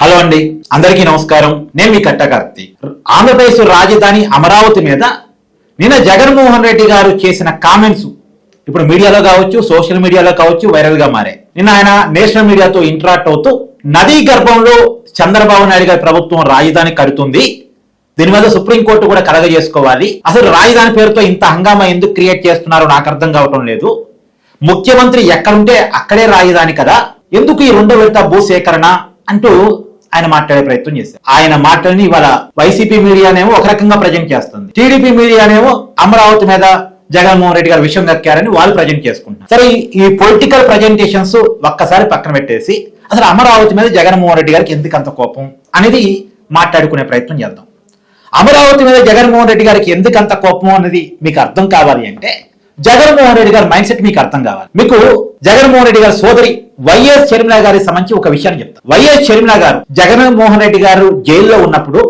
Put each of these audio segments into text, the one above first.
Hello అండి, అందరికీ నమస్కారం. నేను మీ కట్టకార్తి. ఆంధ్రప్రదేశ్ రాజధాని అమరావతి మీద నిన్న జగన్మోహన్ రెడ్డి గారు చేసిన కామెంట్స్ ఇప్పుడు మీడియాలో కావచ్చు, సోషల్ మీడియాలో కావచ్చు వైరల్ గా మారాయి. నిన్న ఆయన నేషనల్ మీడియాతో ఇంటరాక్ట్ అవుతూ నదీ గర్భంలో చంద్రబాబు నాయుడు గారి ప్రభుత్వం రాజధాని కడుతుంది, దీని మీద సుప్రీంకోర్టు కూడా కలగజేసుకోవాలి, అసలు రాజధాని పేరుతో ఇంత హంగామా ఎందుకు క్రియేట్ చేస్తున్నారో నాకు అర్థం కావటం లేదు, ముఖ్యమంత్రి ఎక్కడుంటే అక్కడే రాజధాని కదా, ఎందుకు ఈ రెండో విడత భూసేకరణ అంటూ ఆయన మాట్లాడే ప్రయత్నం చేశారు. ఆయన మాటల్ని ఇవాళ వైసీపీ మీడియానేమో ఒక రకంగా ప్రజెంట్ చేస్తుంది, టీడీపీ మీడియానేమో అమరావతి మీద జగన్మోహన్ రెడ్డి గారు విషయం కక్కారని వాళ్ళు ప్రజెంట్ చేసుకుంటున్నారు. సరే, ఈ పొలిటికల్ ప్రజెంటేషన్స్ ఒక్కసారి పక్కన పెట్టేసి అసలు అమరావతి మీద జగన్మోహన్ రెడ్డి గారికి ఎందుకు అంత కోపం అనేది మాట్లాడుకునే ప్రయత్నం చేద్దాం. అమరావతి మీద జగన్మోహన్ రెడ్డి గారికి ఎందుకు అంత కోపం అనేది మీకు అర్థం కావాలి అంటే జగన్మోహన్ రెడ్డి గారి మైండ్ సెట్ మీకు అర్థం కావాలి. మీకు జగన్మోహన్ రెడ్డి గారి సోదరి వైఎస్ షర్మిల గారికి సంబంధించి ఒక విషయాన్ని చెప్తాను. వైఎస్ షర్మిల గారు జగన్మోహన్ రెడ్డి గారు జైల్లో ఉన్నప్పుడు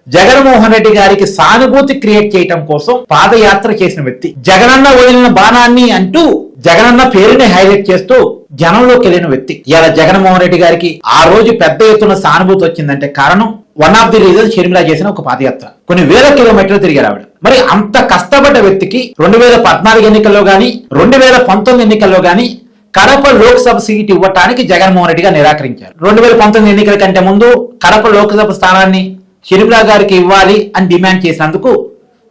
జగన్మోహన్ రెడ్డి గారికి సానుభూతి క్రియేట్ చేయడం కోసం పాదయాత్ర చేసిన వ్యక్తి, జగనన్న వదిలిన బాణాన్ని అంటూ జగనన్న పేరుని హైలైట్ చేస్తూ జనంలోకి వెళ్ళిన వ్యక్తి. ఇలా జగన్మోహన్ రెడ్డి గారికి ఆ రోజు పెద్ద ఎత్తున సానుభూతి వచ్చిందంటే కారణం one of the reason Sharmila చేసిన ఒక పాదయాత్ర. కొన్ని వేల కిలోమీటర్లు తిరిగారు ఆవిడ. మరి అంత కష్టపడ్డ వ్యక్తికి 2014 ఎన్నికల్లో గాని 2019 ఎన్నికల్లో గాని కడప లోక్సభ సీట్ ఇవ్వటానికి జగన్మోహన్ రెడ్డి గారు నిరాకరించారు. 2019 ఎన్నికల కంటే ముందు కడప లోక్సభ స్థానాన్ని షర్మిల గారికి ఇవ్వాలి అని డిమాండ్ చేసినందుకు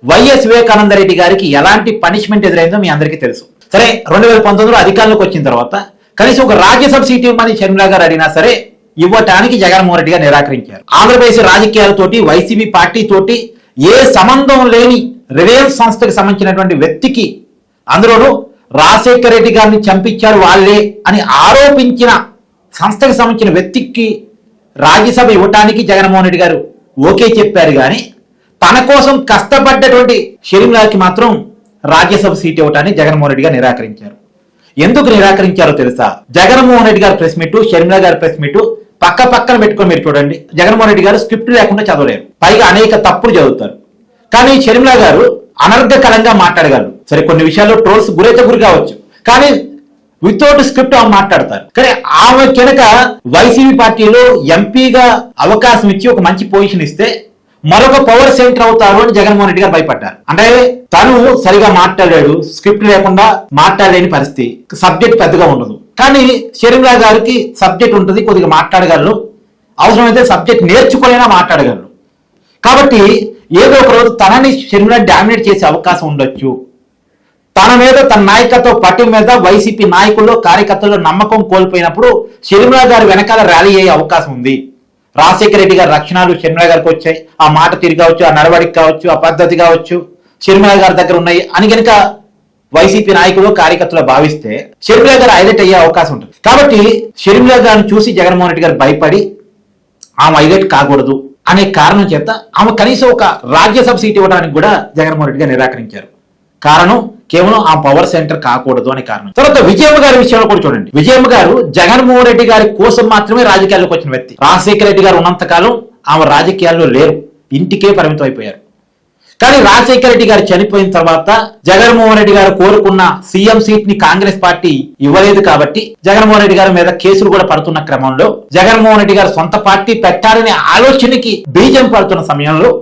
వైఎస్ వివేకానంద రెడ్డి గారికి ఎలాంటి పనిష్మెంట్ ఎదురైందో మీ అందరికీ తెలుసు. సరే, 2019లో అధికారంలోకి వచ్చిన తర్వాత కనీసం ఒక రాజ్యసభ సీట్ ఇవ్వమని షర్మిల గారు అడిగినా సరే ఇవ్వటానికి జగన్మోహన్ రెడ్డి గారు నిరాకరించారు. ఆంధ్రప్రదేశ్ రాజకీయాలతోటి వైసీపీ పార్టీ తోటి ఏ సంబంధం లేని రిలయన్స్ సంస్థకి సంబంధించినటువంటి వ్యక్తికి, అందులోనూ రాజశేఖర రెడ్డి గారిని చంపించారు వాళ్ళే అని ఆరోపించిన సంస్థకి సంబంధించిన వ్యక్తికి రాజ్యసభ ఇవ్వటానికి జగన్మోహన్ రెడ్డి గారు ఓకే చెప్పారు. కానీ తన కోసం కష్టపడ్డటువంటి షర్మిలకి మాత్రం రాజ్యసభ సీట్ ఇవ్వటానికి జగన్మోహన్ రెడ్డి గారు నిరాకరించారు. ఎందుకు నిరాకరించారో తెలుసా? జగన్మోహన్ రెడ్డి గారి ప్రెస్ మీటు, షర్మిల గారి ప్రెస్ మీటు పక్కన పెట్టుకొని మీరు చూడండి. జగన్మోహన్ రెడ్డి గారు స్క్రిప్ట్ లేకుండా చదవలేరు, పైగా అనేక తప్పులు చదువుతారు. కానీ షర్మిల గారు అనర్గళంగా మాట్లాడగలరు. సరే, కొన్ని విషయాల్లో ట్రోల్స్ గురైతే గురి కావచ్చు, కానీ వితౌట్ స్క్రిప్ట్ ఆమె మాట్లాడతారు. కానీ ఆమె కనుక వైసీపీ పార్టీలో ఎంపీగా అవకాశం ఇచ్చి ఒక మంచి పొజిషన్ ఇస్తే మరొక పవర్ సెంటర్ అవుతారు అని జగన్మోహన్ రెడ్డి గారు భయపడ్డారు. అంటే తను సరిగా మాట్లాడాడు, స్క్రిప్ట్ లేకుండా మాట్లాడలేని పరిస్థితి, సబ్జెక్ట్ పెద్దగా ఉండదు. కానీ షర్మిల గారికి సబ్జెక్ట్ ఉంటుంది, కొద్దిగా మాట్లాడగలరు, అవసరమైతే సబ్జెక్ట్ నేర్చుకోలేనా మాట్లాడగలరు. కాబట్టి ఏదో ఒక రోజు తనని షర్మిల డామినేట్ చేసే అవకాశం ఉండొచ్చు. తన మీద, తన నాయకత్వ పట్టు మీద వైసీపీ నాయకుల్లో కార్యకర్తల్లో నమ్మకం కోల్పోయినప్పుడు షర్మిల గారు వెనకాల ర్యాలీ అయ్యే అవకాశం ఉంది. రాజశేఖర రెడ్డి గారి రక్షణలు షర్మిల గారికి వచ్చాయి, ఆ మాట తిరిగి కావచ్చు, ఆ నడవడికి కావచ్చు, ఆ పద్ధతి కావచ్చు షర్మిల గారి దగ్గర ఉన్నాయి అని కనుక వైసీపీ నాయకులు కార్యకర్తలు భావిస్తే షర్మిల గారు హైలైట్ అయ్యే అవకాశం ఉంటుంది. కాబట్టి షర్మిల గారిని చూసి జగన్మోహన్ రెడ్డి గారు భయపడి ఆమె హైలైట్ కాకూడదు అనే కారణం చేత ఆమె కనీసం ఒక రాజ్యసభ సీట్ ఇవ్వడానికి కూడా జగన్మోహన్ రెడ్డి గారు నిరాకరించారు. కారణం కేవలం ఆ పవర్ సెంటర్ కాకూడదు అనే కారణం. తర్వాత విజయమ్మ గారి విషయంలో కూడా చూడండి. విజయమ్మ గారు జగన్మోహన్ రెడ్డి గారి కోసం మాత్రమే రాజకీయాల్లోకి వచ్చిన వ్యక్తి. రాజశేఖర రెడ్డి గారు ఉన్నంతకాలం ఆమె రాజకీయాల్లో లేరు, ఇంటికే పరిమితం అయిపోయారు. కానీ రాజశేఖర రెడ్డి గారు చనిపోయిన తర్వాత జగన్మోహన్ రెడ్డి గారు కోరుకున్న సీఎం సీట్ ని కాంగ్రెస్ పార్టీ ఇవ్వలేదు. కాబట్టి జగన్మోహన్ రెడ్డి గారి మీద కేసులు కూడా పడుతున్న క్రమంలో జగన్మోహన్ రెడ్డి గారు సొంత పార్టీ పెట్టాలనే ఆలోచనకి బీజం పడుతున్న సమయంలో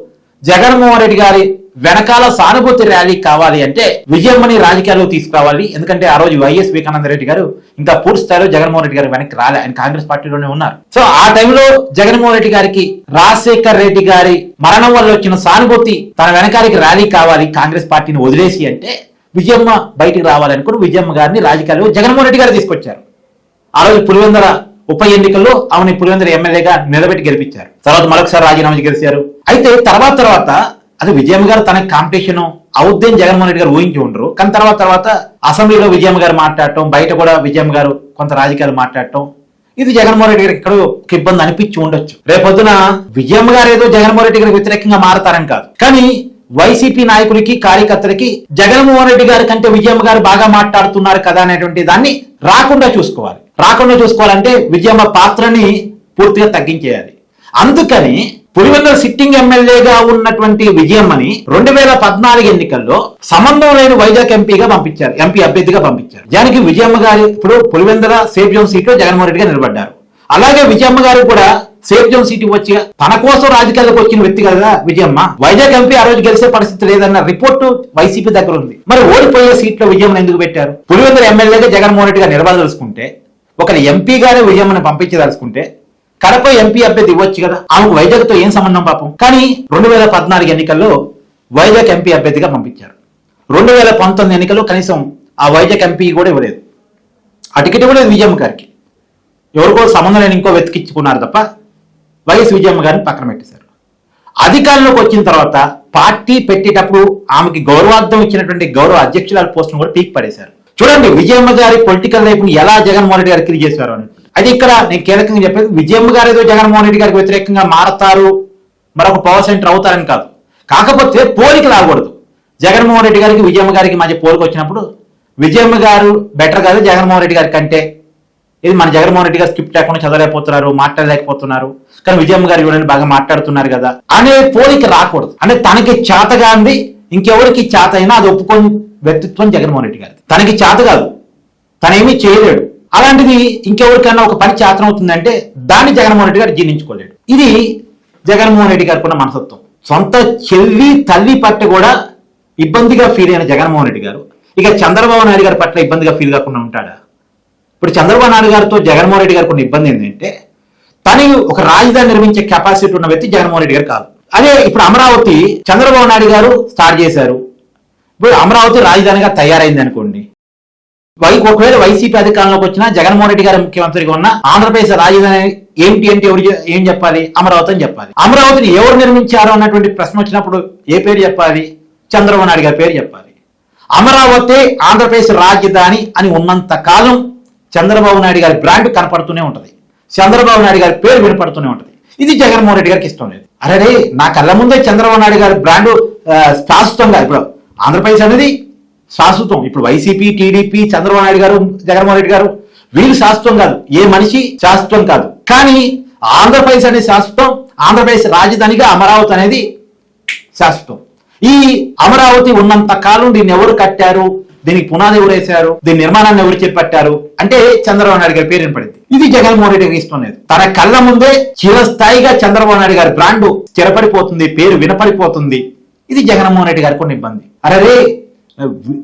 జగన్మోహన్ రెడ్డి గారి వెనకాల సానుభూతి ర్యాలీ కావాలి అంటే విజయమ్మని రాజకీయాల్లో తీసుకురావాలి. ఎందుకంటే ఆ రోజు వైఎస్ వివేకానంద రెడ్డి గారు ఇంకా పూర్తి స్థాయిలో జగన్మోహన్ రెడ్డి గారు వెనక్కి రాలే, ఆయన కాంగ్రెస్ పార్టీలోనే ఉన్నారు. సో ఆ టైంలో జగన్మోహన్ రెడ్డి గారికి రాజశేఖర్ రెడ్డి గారి మరణం వల్ల వచ్చిన సానుభూతి తన వెనకాలకి ర్యాలీ కావాలి, కాంగ్రెస్ పార్టీని వదిలేసి అంటే విజయమ్మ బయటికి రావాలనుకుని విజయమ్మ గారిని రాజకీయాల్లో జగన్మోహన్ రెడ్డి గారు తీసుకొచ్చారు. ఆ రోజు పులివెందుల ఉప ఎన్నికల్లో ఆమెను పులివెందుల ఎమ్మెల్యేగా నిలబెట్టి గెలిపించారు. తర్వాత మరొకసారి రాజీనామా గెలిచారు. అయితే తర్వాత అది విజయమ్మ గారు తన కాంపిటీషన్ అవుద్దని జగన్మోహన్ రెడ్డి గారు ఊహించి ఉండరు. కానీ తర్వాత అసెంబ్లీలో విజయమ్మ గారు మాట్లాడటం, బయట కూడా విజయమ్మ గారు కొంత రాజకీయాలు మాట్లాడటం, ఇది జగన్మోహన్ రెడ్డి గారికి ఎక్కడో ఒక ఇబ్బంది అనిపించి ఉండొచ్చు. రేపొద్దున విజయమ్మ గారు ఏదో జగన్మోహన్ రెడ్డి గారికి వ్యతిరేకంగా మారతారని కాదు, కానీ వైసీపీ నాయకులకి కార్యకర్తలకి జగన్మోహన్ రెడ్డి గారి కంటే విజయమ్మ గారు బాగా మాట్లాడుతున్నారు కదా అనేటువంటి దాన్ని రాకుండా చూసుకోవాలంటే విజయమ్మ పాత్రని పూర్తిగా తగ్గించేయాలి. అందుకని పులివెందుల సిట్టింగ్ ఎమ్మెల్యేగా ఉన్నటువంటి విజయమ్మని 2014 ఎన్నికల్లో సంబంధం లేని వైజాగ్ ఎంపీ అభ్యర్థిగా పంపించారు. దానికి విజయమ్మ గారు ఇప్పుడు పులివెందుల సేఫ్ జోన్ సీట్లో జగన్మోహన్ రెడ్డి గారు నిలబడ్డారు. అలాగే విజయమ్మ గారు కూడా సేఫ్ జోన్ సీట్ ఇవ్వచ్చు. తన కోసం రాజకీయాలకు వచ్చిన వ్యక్తి కదా విజయమ్మ. వైజాగ్ ఎంపీ ఆ రోజు గెలిచే పరిస్థితి లేదన్న రిపోర్టు వైసీపీ దగ్గర ఉంది. మరి ఓడిపోయే సీట్లో విజయమ్మను ఎందుకు పెట్టారు? పులివెందుల ఎమ్మెల్యేగా జగన్మోహన్ రెడ్డి గారు నిలబడదలుచుకుంటే, ఒక ఎంపీ గారే విజయమ్మని పంపించదలుచుకుంటే కడప ఎంపీ అభ్యర్థి ఇవ్వచ్చు కదా. ఆమెకు వైజాగ్ తో ఏం సంబంధం పాపం. కానీ 2014 ఎన్నికల్లో వైజాగ్ ఎంపీ అభ్యర్థిగా పంపించారు. 2019 ఎన్నికల్లో కనీసం ఆ వైజాగ్ ఎంపీ కూడా ఇవ్వలేదు. ఆ టికెట్ ఇవ్వలేదు విజయమ్మ గారికి. ఎవరికో సంబంధం లేని ఇంకో వెతికించుకున్నారు తప్ప వైఎస్ విజయమ్మ గారిని పక్కన పెట్టేశారు. అధికారంలోకి వచ్చిన తర్వాత పార్టీ పెట్టేటప్పుడు ఆమెకి గౌరవార్థం ఇచ్చినటువంటి గౌరవ అధ్యక్షురాల పోస్టును కూడా పీక్ పడేశారు. చూడండి విజయమ్మ గారి పొలిటికల్ లైఫ్ ని ఎలా జగన్మోహన్ రెడ్డి గారు క్రియేట్ చేశారు అని. అది ఇక్కడ నేను కీలకంగా చెప్పేది, విజయమ్మ గారు ఏదో జగన్మోహన్ రెడ్డి గారికి వ్యతిరేకంగా మారతారు, మరొక పవర్ సెంటర్ అవుతారని కాదు. కాకపోతే పోలిక రాకూడదు. జగన్మోహన్ రెడ్డి గారికి విజయమ్మ గారికి మధ్య పోలిక వచ్చినప్పుడు విజయమ్మ గారు బెటర్ కాదు జగన్మోహన్ రెడ్డి గారి కంటే. ఇది మన జగన్మోహన్ రెడ్డి గారు స్క్రిప్ట్ లేకుండా చదవలేకపోతున్నారు, మాట్లాడలేకపోతున్నారు, కానీ విజయమ్మ గారు చూడండి బాగా మాట్లాడుతున్నారు కదా అనే పోలిక రాకూడదు. అంటే తనకి చేతగా ఉంది, ఇంకెవరికి చేత అయినా అది ఒప్పుకొని వ్యక్తిత్వం జగన్మోహన్ రెడ్డి గారి. తనకి చేత కాదు, తనేమీ చేయలేడు, అలాంటిది ఇంకెవరికైనా ఒక పని చేతనం అవుతుందంటే దాన్ని జగన్మోహన్ రెడ్డి గారు జీర్ణించుకోలేడు. ఇది జగన్మోహన్ రెడ్డి గారికి ఉన్న మనస్తత్వం. సొంత చెల్లి తల్లి పట్ల కూడా ఇబ్బందిగా ఫీల్ అయిన జగన్మోహన్ రెడ్డి గారు ఇక చంద్రబాబు నాయుడు గారి పట్ల ఇబ్బందిగా ఫీల్ కాకుండా ఉంటాడా? ఇప్పుడు చంద్రబాబు నాయుడు గారితో జగన్మోహన్ రెడ్డి గారికి ఉన్న ఇబ్బంది ఏంటంటే తను ఒక రాజధాని నిర్మించే కెపాసిటీ ఉన్న వ్యక్తి జగన్మోహన్ రెడ్డి గారు కాదు. అదే ఇప్పుడు అమరావతి చంద్రబాబు నాయుడు గారు స్టార్ట్ చేశారు. ఇప్పుడు అమరావతి రాజధానిగా తయారైంది అనుకోండి, ఒకవేళ వైసీపీ అధికారంలోకి వచ్చినా జగన్మోహన్ రెడ్డి గారు ముఖ్యమంత్రిగా ఉన్న ఆంధ్రప్రదేశ్ రాజధాని ఏంటి అంటే ఏం చెప్పాలి? అమరావతి అని చెప్పాలి. అమరావతిని ఎవరు నిర్మించారు అన్నటువంటి ప్రశ్న వచ్చినప్పుడు ఏ పేరు చెప్పాలి? చంద్రబాబు నాయుడు గారి పేరు చెప్పాలి. అమరావతి ఆంధ్రప్రదేశ్ రాజధాని అని ఉన్నంత కాలం చంద్రబాబు నాయుడు గారి బ్రాండ్ కనపడుతూనే ఉంటది, చంద్రబాబు నాయుడు గారి పేరు వినపడుతూనే ఉంటది. ఇది జగన్మోహన్ రెడ్డి గారికి ఇష్టం లేదు. అరే నా కళ్ళ ముందే చంద్రబాబు నాయుడు గారి బ్రాండ్ శాశ్వతంగా, ఇప్పుడు ఆంధ్రప్రదేశ్ అనేది శాశ్వతం. ఇప్పుడు వైసీపీ, టీడీపీ, చంద్రబాబు నాయుడు గారు, జగన్మోహన్ రెడ్డి గారు వీళ్ళు శాశ్వతం కాదు, ఏ మనిషి శాశ్వతం కాదు. కానీ ఆంధ్రప్రదేశ్ అనేది శాశ్వతం, ఆంధ్రప్రదేశ్ రాజధానిగా అమరావతి అనేది శాశ్వతం. ఈ అమరావతి ఉన్నంత కాలం దీన్ని ఎవరు కట్టారు, దీనికి పునాది ఎవరు వేశారు, దీని నిర్మాణాన్ని ఎవరు చేపట్టారు అంటే చంద్రబాబు నాయుడు గారి పేరు వినపడింది. ఇది జగన్మోహన్ రెడ్డి గారికి ఇష్టం లేదు. తన కళ్ళ ముందే చిరస్థాయిగా చంద్రబాబు నాయుడు గారి బ్రాండ్ స్థిరపడిపోతుంది, పేరు వినపడిపోతుంది. ఇది జగన్మోహన్ రెడ్డి గారికి ఉన్న ఇబ్బంది. అరే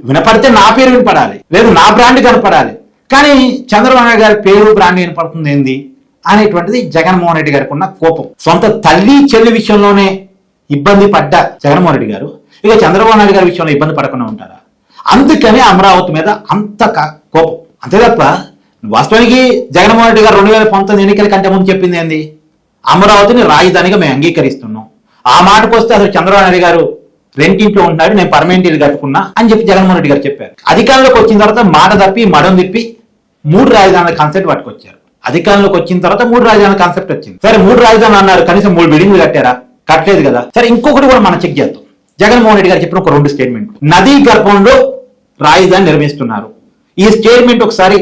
వినపడితే నా పేరు వినపడాలి, లేదు నా బ్రాండ్ కనపడాలి, కానీ చంద్రబాబు నాయుడు గారి పేరు బ్రాండ్ వినపడుతుంది ఏంది అనేటువంటిది జగన్మోహన్ రెడ్డి గారికి ఉన్న కోపం. సొంత తల్లి చెల్లి విషయంలోనే ఇబ్బంది పడ్డ జగన్మోహన్ రెడ్డి గారు ఇక చంద్రబాబు నాయుడు గారి విషయంలో ఇబ్బంది పడకుండా ఉంటారా? అందుకని అమరావతి మీద అంత కోపం. అంతే తప్ప వాస్తవానికి జగన్మోహన్ రెడ్డి గారు 2019 ఎన్నికల కంటే ముందు చెప్పింది ఏంది? అమరావతిని రాజధానిగా మేము అంగీకరిస్తున్నాం. ఆ మాటకు వస్తే అసలు చంద్రబాబు నాయుడు గారు రెంటింట్లో ఉంటున్నాడు, నేను పర్మనెంట్ ఇల్లు కట్టుకున్నా అని చెప్పి జగన్మోహన్ రెడ్డి గారు చెప్పారు. అధికారంలోకి వచ్చిన తర్వాత మాట తప్పి మడం తిప్పి 3 రాజధానుల కాన్సెప్ట్ పట్టుకొచ్చారు. అధికారంలోకి వచ్చిన తర్వాత 3 రాజధానుల కాన్సెప్ట్ వచ్చింది. సరే 3 రాజధానులు అన్నారు, కనీసం 3 బిల్డింగ్లు కట్టారా? కట్టలేదు కదా. సరే ఇంకొకటి కూడా మనం చెక్ చేద్దాం. జగన్మోహన్ రెడ్డి గారు చెప్పిన ఒక 2 స్టేట్మెంట్. నదీ గర్భంలో రాజధాని నిర్మిస్తున్నారు. ఈ స్టేట్మెంట్ ఒకసారి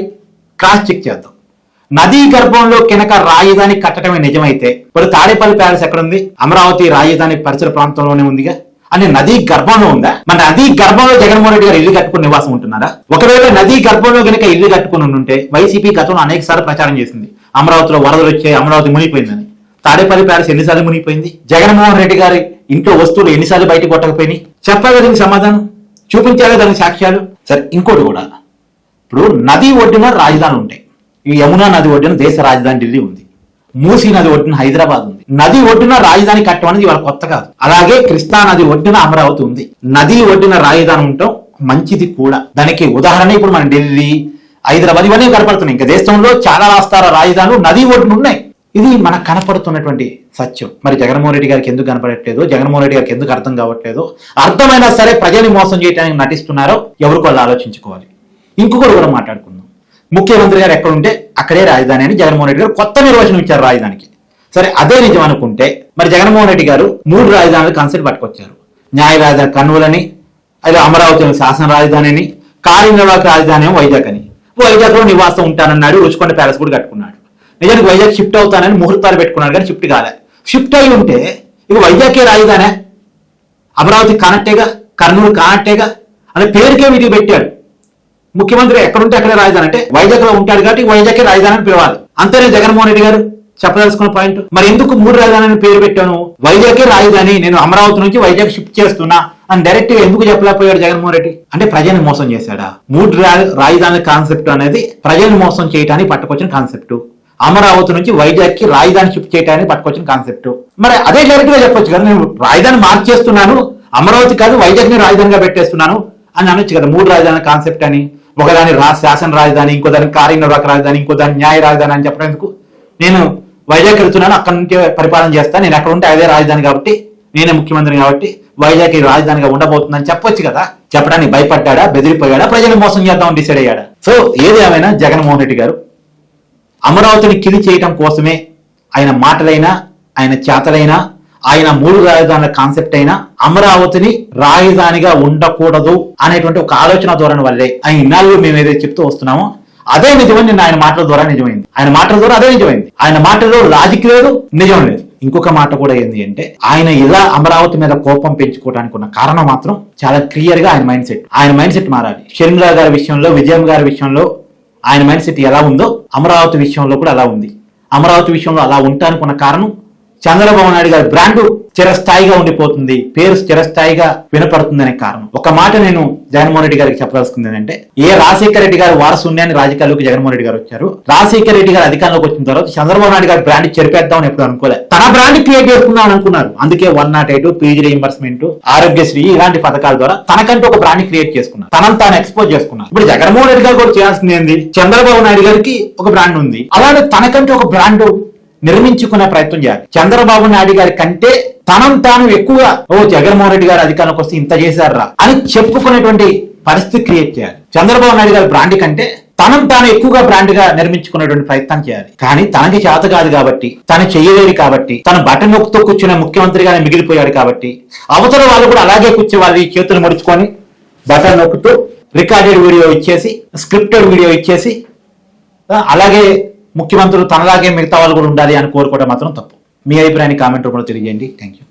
క్రాస్ చెక్ చేద్దాం. నదీ గర్భంలో కినక రాజధాని కట్టడమే నిజమైతే ఇప్పుడు తాడేపల్లి ప్యాలెస్ ఎక్కడ ఉంది? అమరావతి రాజధాని పరిసర ప్రాంతంలోనే ఉందిగా. అంటే నదీ గర్భంలో ఉందా? మన నదీ గర్భంలో జగన్మోహన్ రెడ్డి గారు ఇల్లు కట్టుకుని నివాసం ఉంటున్నారా? ఒకవేళ నదీ గర్భంలో కనుక ఇల్లు కట్టుకుని ఉంటే వైసీపీ గతంలో అనేక సార్లు ప్రచారం చేసింది అమరావతిలో వరదలు వచ్చాయి, అమరావతి మునిగిపోయిందని. తాడేపల్లి ప్యాలెస్ ఎన్నిసార్లు మునిగిపోయింది? జగన్మోహన్ రెడ్డి గారి ఇంట్లో వస్తువులు ఎన్నిసార్లు బయటకు కొట్టకపోయినాయి? చెప్పాలి దీనికి సమాధానం, చూపించాలి దానికి సాక్ష్యాలు. సరే ఇంకోటి కూడా, ఇప్పుడు నది ఒడ్డున రాజధానులు ఉంటాయి. ఈ యమునా నది ఒడ్డున దేశ రాజధాని ఢిల్లీ ఉంది, మూసీ నది ఒడ్డున హైదరాబాద్ ఉంది. నది ఒడ్డున రాజధాని కట్టడం అనేది ఇవాళ కొత్త కాదు. అలాగే కృష్ణా నది ఒడ్డున అమరావతి ఉంది. నది ఒడ్డున రాజధాని ఉండటం మంచిది కూడా. దానికి ఉదాహరణ ఇప్పుడు మన ఢిల్లీ, హైదరాబాద్ ఇవన్నీ కనపడుతున్నాయి. ఇంకా దేశంలో చాలా రాష్ట్రాల రాజధానులు నది ఒడ్డున ఉన్నాయి. ఇది మనకు కనపడుతున్నటువంటి సత్యం. మరి జగన్మోహన్ రెడ్డి గారికి ఎందుకు కనపడట్లేదు, జగన్మోహన్ రెడ్డి గారికి ఎందుకు అర్థం కావట్లేదు? అర్థమైనా సరే ప్రజల్ని మోసం చేయడానికి నటిస్తున్నారో ఎవరికి వాళ్ళు ఆలోచించుకోవాలి. ఇంకొకటి కూడా మాట్లాడుకుందాం. ముఖ్యమంత్రి గారు ఎక్కడుంటే అక్కడే రాజధాని అని జగన్మోహన్ రెడ్డి గారు కొత్త నిర్వచనం ఇచ్చారు రాజధానికి. సరే అదే నిజం అనుకుంటే మరి జగన్మోహన్ రెడ్డి గారు 3 రాజధానుల కాన్సెప్ట్ పట్టుకొచ్చారు. న్యాయ రాజధాని కర్నూలని, అదే అమరావతి శాసన రాజధాని అని, కార్యనిర్వాహక రాజధాని వైజాగ్ అని. వైజాగ్ లో నివాసం ఉంటానన్నాడు, రుచికొండ ప్యాలెస్ కూడా కట్టుకున్నాడు. నిజానికి వైజాగ్ షిఫ్ట్ అవుతానని ముహూర్తాలు పెట్టుకున్నాడు కానీ షిఫ్ట్ కాలే. షిఫ్ట్ అయి ఉంటే ఇక వైజాగ్కే రాజధానే, అమరావతి కానట్టేగా, కర్నూలు కానట్టేగా అనే పేరుకే వీటికి పెట్టాడు. ముఖ్యమంత్రి ఎక్కడుంటే అక్కడే రాజధాని అంటే వైజాగ్ లో ఉంటాడు కాబట్టి వైజాగ్కే రాజధాని అని పిలవాలి. అంతేనే జగన్మోహన్ రెడ్డి గారు చెప్పదలుచుకున్న పాయింట్. మరి ఎందుకు 3 రాజధాని పేరు పెట్టాను? వైజాగ్ రాజధాని, నేను అమరావతి నుంచి వైజాగ్ షిఫ్ట్ చేస్తున్నా అని డైరెక్ట్ గా ఎందుకు చెప్పలేకపోయాడు జగన్మోహన్ రెడ్డి? అంటే ప్రజల్ని మోసం చేశాడా? 3 రాజధాని కాన్సెప్ట్ అనేది ప్రజల్ని మోసం చేయడానికి పట్టుకొచ్చిన కాన్సెప్ట్. అమరావతి నుంచి వైజాగ్ కి రాజధాని షిఫ్ట్ చేయడానికి పట్టుకొచ్చిన కాన్సెప్ట్. మరి అదే డైరెక్ట్ గా చెప్పొచ్చు కదా, నేను రాజధాని మార్చేస్తున్నాను, అమరావతి కాదు వైజాగ్ ని రాజధానిగా పెట్టేస్తున్నాను అని అనొచ్చు కదా. 3 రాజధాని కాన్సెప్ట్ అని, ఒకదాని శాసన రాజధాని, ఇంకో దాని కార్యనిర్వాహక రాజధాని, ఇంకో దాని న్యాయ రాజధాని అని చెప్పడం ఎందుకు? నేను వైజాగ్ వెళ్తున్నాను, అక్కడ నుంచి పరిపాలన చేస్తాను, నేను అక్కడ ఉంటే అదే రాజధాని కాబట్టి, నేనే ముఖ్యమంత్రిని కాబట్టి వైజాగ్ రాజధానిగా ఉండబోతుందని చెప్పొచ్చు కదా. చెప్పడానికి భయపడ్డా, బెదిరిపోయాడా, ప్రజలు మోసం చేద్దామని డిసైడ్ అయ్యాడా? సో ఏది ఏమైనా జగన్మోహన్ రెడ్డి గారు అమరావతిని కిలి చేయడం కోసమే ఆయన మాటలైనా, ఆయన చేతలైనా, ఆయన 3 రాజధానుల కాన్సెప్ట్ అయినా అమరావతిని రాజధానిగా ఉండకూడదు అనేటువంటి ఒక ఆలోచన ధోరణి వల్లే ఆయన ఇన్నాళ్ళు మేము ఏదైతే చెప్తూ వస్తున్నామో అదే నిజమని నిన్న ఆయన మాటల ద్వారా నిజమైంది. ఆయన మాటల ద్వారా అదే నిజమైంది. ఆయన మాటల్లో లాజిక్ లేదు, నిజం లేదు. ఇంకొక మాట కూడా ఏంది అంటే, ఆయన ఇలా అమరావతి మీద కోపం పెంచుకోవడానికి ఉన్న కారణం మాత్రం చాలా క్లియర్ గా ఆయన మైండ్ సెట్ మారాలి. షర్మిలా గారి విషయంలో, విజయం గారి విషయంలో ఆయన మైండ్ సెట్ ఎలా ఉందో అమరావతి విషయంలో కూడా అలా ఉంది. అమరావతి విషయంలో అలా ఉండటానికి ఉన్న కారణం చంద్రబాబు నాయుడు గారి బ్రాండ్ చిరస్థాయిగా ఉండిపోతుంది, పేరు చిరస్థాయిగా వినపడుతుంది అనే కారణం. ఒక మాట నేను జగన్మోహన్ రెడ్డి గారికి చెప్పదలుచుకుంది ఏంటంటే, ఏ రాజశేఖర రెడ్డి గారు వారసున్యాన్ని రాజకీయాల్లోకి జగన్మోహన్ రెడ్డి గారు వచ్చారు, రాజశేఖర రెడ్డి గారు అధికారంలోకి వచ్చిన తర్వాత చంద్రబాబు నాయుడు గారి బ్రాండ్ చెరిపేద్దామని ఎప్పుడు అనుకోలేదు. తన బ్రాండ్ క్రియేట్ చేసుకుందాం అనుకున్నారు. అందుకే 108, పీజీ రీయింబర్స్మెంట్, ఆరోగ్యశ్రీ ఇలాంటి పథకాల ద్వారా తనకంటూ ఒక బ్రాండ్ క్రియేట్ చేసుకున్నారు, తనను తాను ఎక్స్పోజ్ చేసుకున్నారు. ఇప్పుడు జగన్మోహన్ రెడ్డి గారు కూడా చేయాల్సింది ఏంది? చంద్రబాబు నాయుడు గారికి ఒక బ్రాండ్ ఉంది, అలానే తనకంటూ ఒక బ్రాండ్ నిర్మించుకునే ప్రయత్నం చేయాలి. చంద్రబాబు నాయుడు గారి కంటే తనం తాను ఎక్కువగా జగన్మోహన్ రెడ్డి గారు అధికారంలోకి వస్తే ఇంత చేశారా అని చెప్పుకునేటువంటి పరిస్థితి క్రియేట్ చేయాలి. చంద్రబాబు నాయుడు గారి బ్రాండ్ కంటే తనం తాను ఎక్కువగా బ్రాండ్ గా నిర్మించుకునేటువంటి ప్రయత్నం చేయాలి. కానీ తనకి చేత కాదు కాబట్టి, తను చెయ్యలేడు కాబట్టి, తన బటన్ నొక్కుతూ కూర్చునే ముఖ్యమంత్రిగానే మిగిలిపోయాడు కాబట్టి, అవతల వాళ్ళు కూడా అలాగే కూర్చోవాలి, చేతులు ముడుచుకొని బటన్ నొక్కుతూ రికార్డెడ్ వీడియో ఇచ్చేసి, స్క్రిప్టెడ్ వీడియో ఇచ్చేసి, అలాగే ముఖ్యమంత్రులు తనలాగే మిగతా వాళ్ళు కూడా ఉండాలి అని కోరుకోవడం మాత్రం తప్పు. మీ అభిప్రాయాన్ని కామెంట్ రూపంలో తెలియజేయండి. Thank you.